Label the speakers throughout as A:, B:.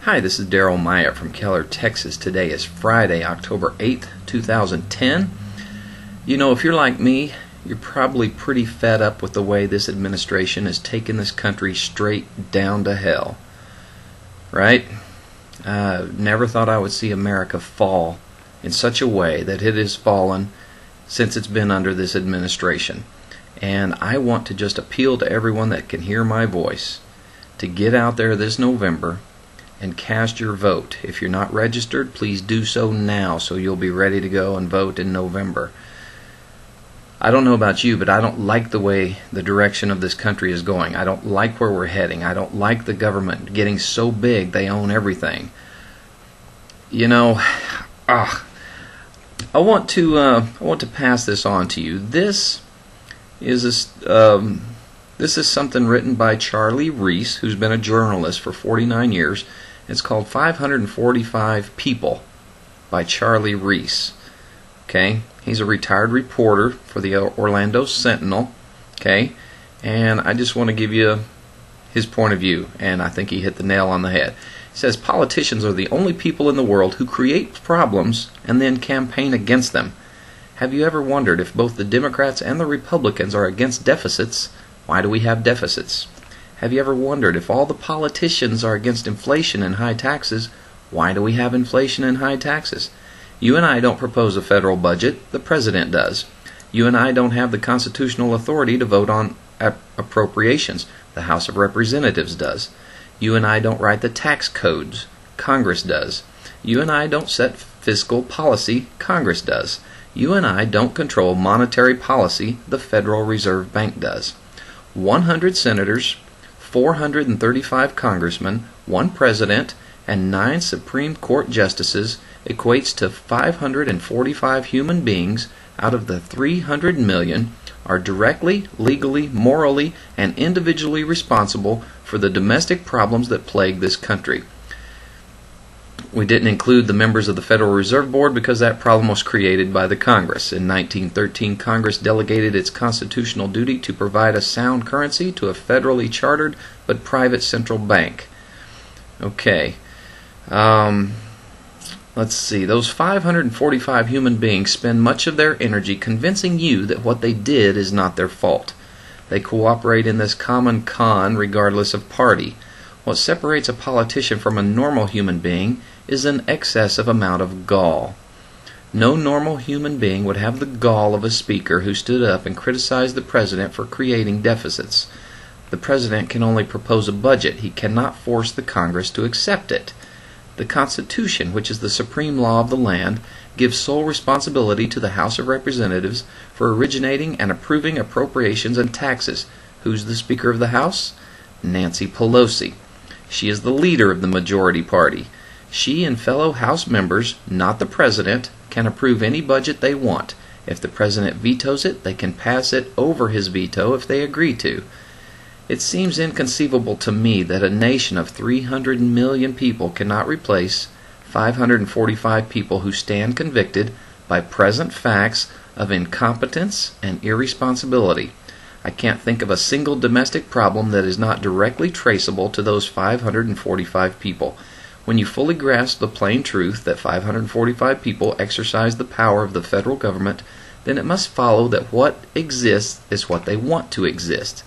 A: Hi, this is Daryl Myatt from Keller, Texas. Today is Friday, October 8th, 2010. You know, if you're like me, you're probably pretty fed up with the way this administration has taken this country straight down to hell. Right? Never thought I would see America fall in such a way that it has fallen since it's been under this administration. And I want to just appeal to everyone that can hear my voice to get out there this November and cast your vote. If you're not registered, please do so now so you'll be ready to go and vote in November. I don't know about you, but I don't like the way the direction of this country is going. I don't like where we're heading. I don't like the government getting so big they own everything. You know, I want to pass this on to you. This is something written by Charlie Reese, who's been a journalist for 49 years. It's called 545 People by Charlie Reese. Okay, he's a retired reporter for the Orlando Sentinel. Okay, and I just want to give you his point of view, and I think he hit the nail on the head. He says politicians are the only people in the world who create problems and then campaign against them. Have you ever wondered if both the Democrats and the Republicans are against deficits? Why do we have deficits? Have you ever wondered if all the politicians are against inflation and high taxes? Why do we have inflation and high taxes? You and I don't propose a federal budget, the President does. You and I don't have the constitutional authority to vote on appropriations, the House of Representatives does. You and I don't write the tax codes, Congress does. You and I don't set fiscal policy, Congress does. You and I don't control monetary policy, the Federal Reserve Bank does. 100 senators, 435 congressmen, 1 president, and 9 Supreme Court justices equates to 545 human beings out of the 300 million are directly, legally, morally, and individually responsible for the domestic problems that plague this country. We didn't include the members of the Federal Reserve Board because that problem was created by the Congress. In 1913, Congress delegated its constitutional duty to provide a sound currency to a federally chartered but private central bank. Okay. Let's see. Those 545 human beings spend much of their energy convincing you that what they did is not their fault. They cooperate in this common con regardless of party. What separates a politician from a normal human being is an excessive amount of gall. No normal human being would have the gall of a speaker who stood up and criticized the president for creating deficits. The president can only propose a budget. He cannot force the Congress to accept it. The Constitution, which is the supreme law of the land, gives sole responsibility to the House of Representatives for originating and approving appropriations and taxes. Who's the Speaker of the House? Nancy Pelosi. She is the leader of the majority party. She and fellow House members, not the President, can approve any budget they want. If the President vetoes it, they can pass it over his veto if they agree to. It seems inconceivable to me that a nation of 300 million people cannot replace 545 people who stand convicted by present facts of incompetence and irresponsibility. I can't think of a single domestic problem that is not directly traceable to those 545 people. When you fully grasp the plain truth that 545 people exercise the power of the federal government, then it must follow that what exists is what they want to exist.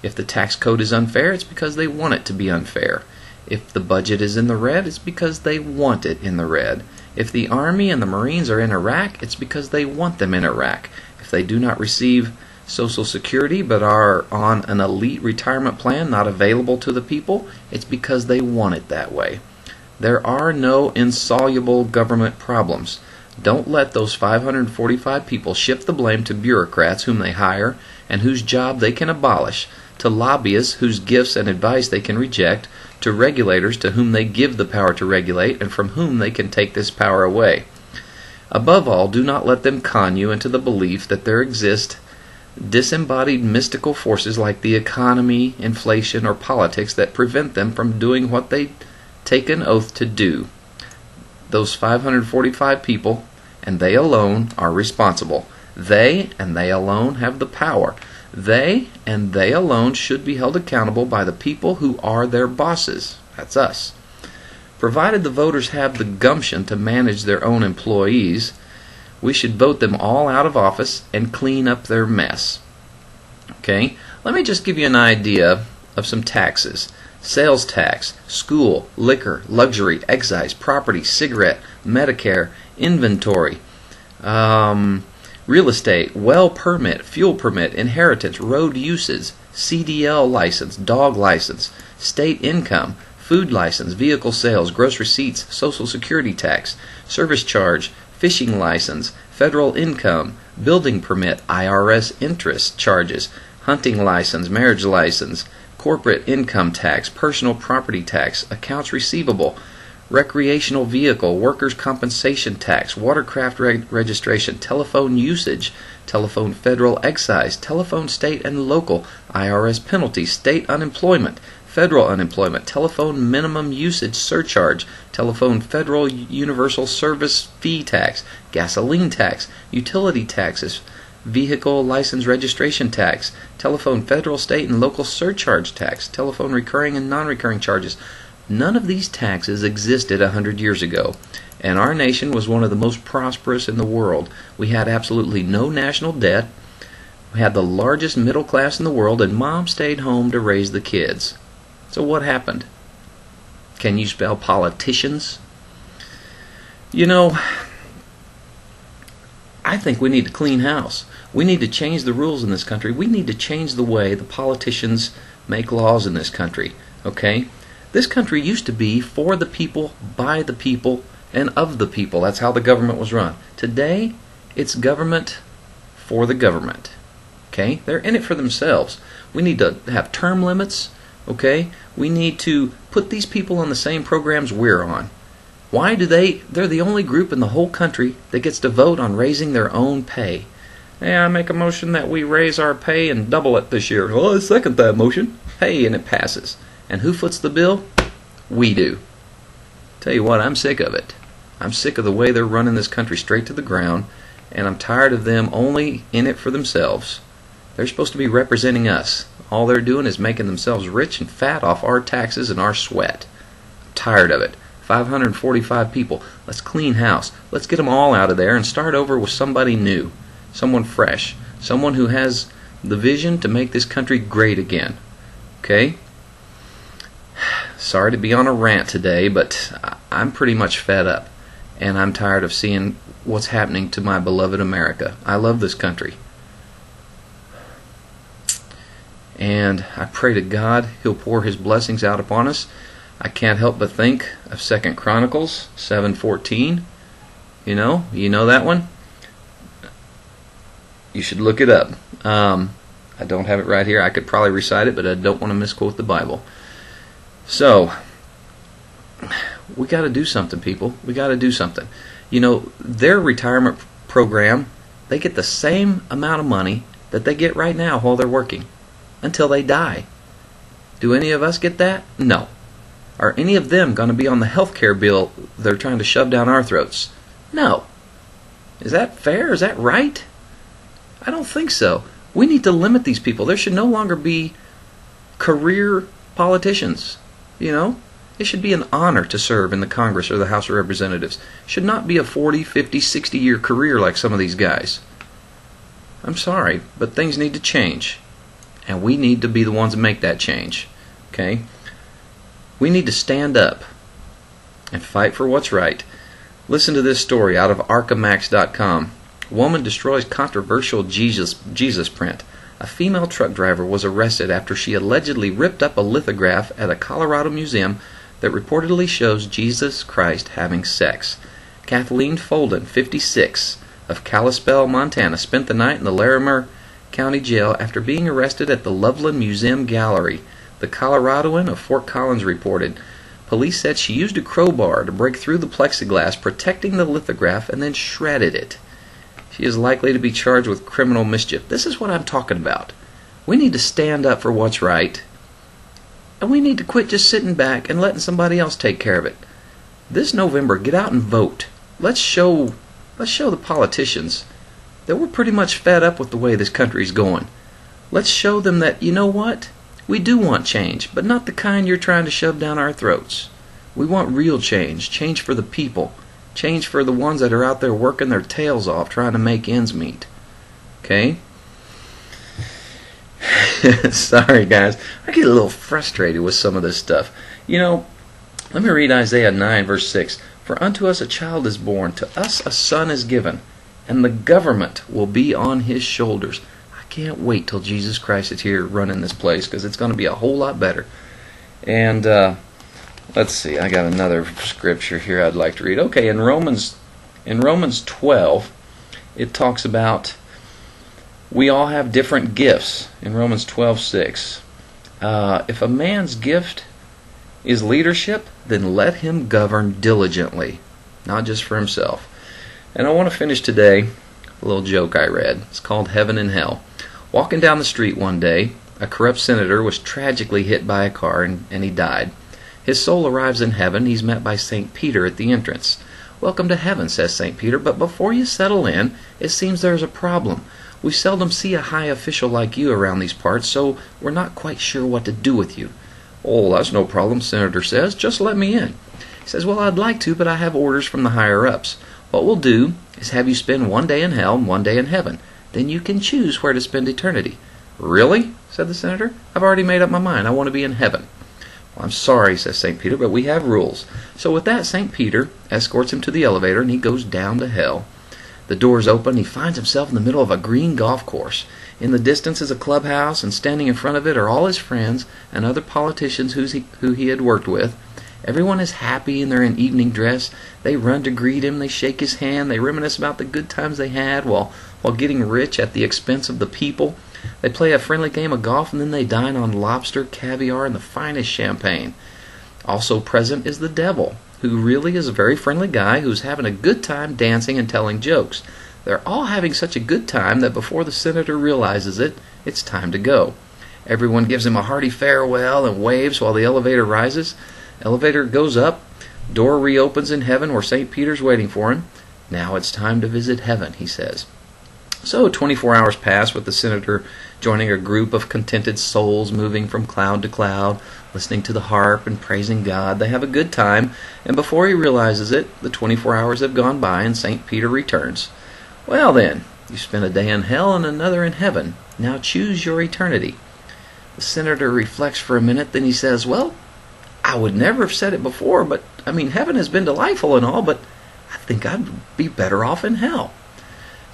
A: If the tax code is unfair, it's because they want it to be unfair. If the budget is in the red, it's because they want it in the red. If the Army and the Marines are in Iraq, it's because they want them in Iraq. If they do not receive Social Security but are on an elite retirement plan not available to the people, it's because they want it that way. There are no insoluble government problems. Don't let those 545 people shift the blame to bureaucrats whom they hire and whose job they can abolish, to lobbyists whose gifts and advice they can reject, to regulators to whom they give the power to regulate and from whom they can take this power away. Above all, do not let them con you into the belief that there exist disembodied mystical forces like the economy, inflation, or politics that prevent them from doing what they take an oath to do. Those 545 people, and they alone, are responsible. They, and they alone, have the power. They, and they alone, should be held accountable by the people who are their bosses. That's us. Provided the voters have the gumption to manage their own employees, we should vote them all out of office and clean up their mess. Okay? Let me just give you an idea of some taxes. Sales tax, school, liquor, luxury, excise, property, cigarette, Medicare, inventory, real estate, well permit, fuel permit, inheritance, road uses, CDL license, dog license, state income, food license, vehicle sales, gross receipts, Social Security tax, service charge, fishing license, federal income, building permit, IRS interest charges, hunting license, marriage license, corporate income tax, personal property tax, accounts receivable, recreational vehicle, workers' compensation tax, watercraft registration, telephone usage, telephone federal excise, telephone state and local, IRS penalties, state unemployment, federal unemployment, telephone minimum usage surcharge, telephone federal universal service fee tax, gasoline tax, utility taxes, vehicle license registration tax, telephone federal, state, and local surcharge tax, telephone recurring and non-recurring charges. None of these taxes existed 100 years ago, and our nation was one of the most prosperous in the world. We had absolutely no national debt, we had the largest middle class in the world, and Mom stayed home to raise the kids. So what happened? Can you spell politicians? You know, I think we need to clean house. We need to change the rules in this country. We need to change the way the politicians make laws in this country. Okay? This country used to be for the people, by the people, and of the people. That's how the government was run. Today, it's government for the government. Okay? They're in it for themselves. We need to have term limits. Okay? We need to put these people on the same programs we're on. Why do they're the only group in the whole country that gets to vote on raising their own pay. Yeah, I make a motion that we raise our pay and double it this year. Oh, I second that motion. Hey, and it passes. And who foots the bill? We do. Tell you what, I'm sick of it. I'm sick of the way they're running this country straight to the ground, and I'm tired of them only in it for themselves. They're supposed to be representing us. All they're doing is making themselves rich and fat off our taxes and our sweat. I'm tired of it. 545 people. Let's clean house. Let's get them all out of there and start over with somebody new. Someone fresh. Someone who has the vision to make this country great again. Okay? Sorry to be on a rant today, but I'm pretty much fed up. And I'm tired of seeing what's happening to my beloved America. I love this country. And I pray to God He'll pour His blessings out upon us. I can't help but think of 2 Chronicles 7:14. You know that one? You should look it up. I don't have it right here. I could probably recite it, but I don't want to misquote the Bible. So, we got to do something, people. We got to do something. You know, their retirement program, they get the same amount of money that they get right now while they're working, until they die. Do any of us get that? No. Are any of them going to be on the health care bill they're trying to shove down our throats? No. Is that fair? Is that right? I don't think so. We need to limit these people. There should no longer be career politicians. You know? It should be an honor to serve in the Congress or the House of Representatives. It should not be a 40, 50, 60-year career like some of these guys. I'm sorry, but things need to change. And we need to be the ones that make that change. Okay? We need to stand up and fight for what's right. Listen to this story out of Archamax.com. Woman destroys controversial Jesus print. A female truck driver was arrested after she allegedly ripped up a lithograph at a Colorado museum that reportedly shows Jesus Christ having sex. Kathleen Folden, 56, of Kalispell, Montana, spent the night in the Larimer County Jail after being arrested at the Loveland Museum Gallery. The Coloradoan of Fort Collins reported. Police said she used a crowbar to break through the plexiglass protecting the lithograph and then shredded it. She is likely to be charged with criminal mischief. This is what I'm talking about. We need to stand up for what's right, and we need to quit just sitting back and letting somebody else take care of it. This November, get out and vote. Let's show the politicians that we're pretty much fed up with the way this country's going. Let's show them that, you know what? We do want change, but not the kind you're trying to shove down our throats. We want real change. Change for the people. Change for the ones that are out there working their tails off trying to make ends meet. Okay? Sorry, guys. I get a little frustrated with some of this stuff. You know, let me read Isaiah 9, verse 6. For unto us a child is born, to us a son is given, and the government will be on his shoulders. I can't wait till Jesus Christ is here running this place, because it's going to be a whole lot better. And let's see, I got another scripture here I'd like to read. Okay, in Romans 12, it talks about we all have different gifts. In Romans 12:6, if a man's gift is leadership, then let him govern diligently, not just for himself. And I want to finish today a little joke I read. It's called Heaven and Hell. Walking down the street one day, a corrupt senator was tragically hit by a car and he died. His soul arrives in heaven. He's met by St. Peter at the entrance. Welcome to heaven, says St. Peter, but before you settle in, it seems there's a problem. We seldom see a high official like you around these parts, so we're not quite sure what to do with you. Oh, that's no problem, Senator says. Just let me in. He says, well, I'd like to, but I have orders from the higher-ups. What we'll do is have you spend one day in hell and one day in heaven. Then you can choose where to spend eternity. Really? Said the senator. I've already made up my mind. I want to be in heaven. Well, I'm sorry, says St. Peter, but we have rules. So with that, St. Peter escorts him to the elevator, and he goes down to hell. The doors open. He finds himself in the middle of a green golf course. In the distance is a clubhouse, and standing in front of it are all his friends and other politicians who he had worked with. Everyone is happy, and they're in evening dress. They run to greet him. They shake his hand. They reminisce about the good times they had while getting rich at the expense of the people. They play a friendly game of golf, and then they dine on lobster, caviar, and the finest champagne. Also present is the devil, who really is a very friendly guy who's having a good time dancing and telling jokes. They're all having such a good time that before the senator realizes it, it's time to go. Everyone gives him a hearty farewell and waves while the elevator rises. Elevator goes up. Door reopens in heaven where St. Peter's waiting for him. Now it's time to visit heaven, he says. So 24 hours pass with the senator joining a group of contented souls moving from cloud to cloud, listening to the harp and praising God. They have a good time, and before he realizes it, the 24 hours have gone by and St. Peter returns. Well then, you spent a day in hell and another in heaven. Now choose your eternity. The senator reflects for a minute, then he says, well, I would never have said it before, but, heaven has been delightful and all, but I think I'd be better off in hell.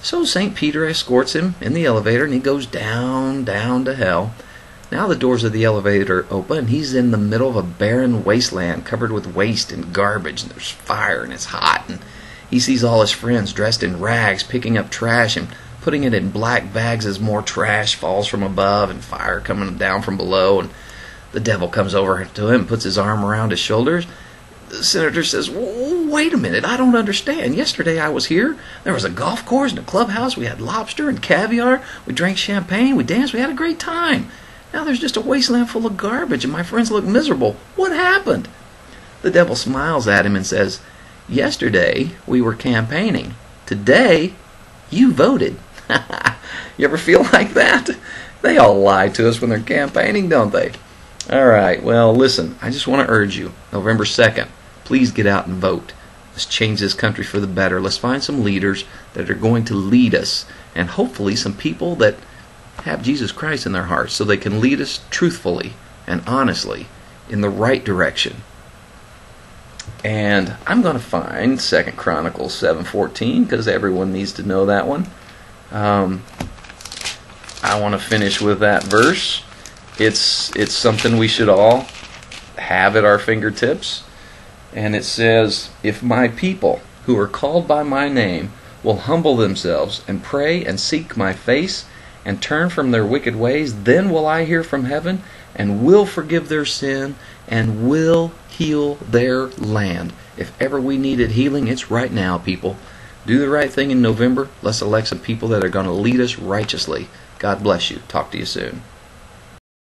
A: So St. Peter escorts him in the elevator, and he goes down to hell. Now the doors of the elevator open, and he's in the middle of a barren wasteland covered with waste and garbage, and there's fire, and it's hot, and he sees all his friends dressed in rags picking up trash and putting it in black bags as more trash falls from above and fire coming down from below, and the devil comes over to him and puts his arm around his shoulders. The senator says, wait a minute, I don't understand. Yesterday I was here. There was a golf course and a clubhouse. We had lobster and caviar. We drank champagne. We danced. We had a great time. Now there's just a wasteland full of garbage and my friends look miserable. What happened? The devil smiles at him and says, yesterday we were campaigning. Today you voted. You ever feel like that? They all lie to us when they're campaigning, don't they? All right, well, listen, I just want to urge you, November 2nd, please get out and vote. Let's change this country for the better. Let's find some leaders that are going to lead us, and hopefully some people that have Jesus Christ in their hearts so they can lead us truthfully and honestly in the right direction. And I'm going to find 2 Chronicles 7:14 because everyone needs to know that one. I want to finish with that verse. It's something we should all have at our fingertips. And it says, if my people who are called by my name will humble themselves and pray and seek my face and turn from their wicked ways, then will I hear from heaven and will forgive their sin and will heal their land. If ever we needed healing, it's right now, people. Do the right thing in November. Let's elect some people that are going to lead us righteously. God bless you. Talk to you soon.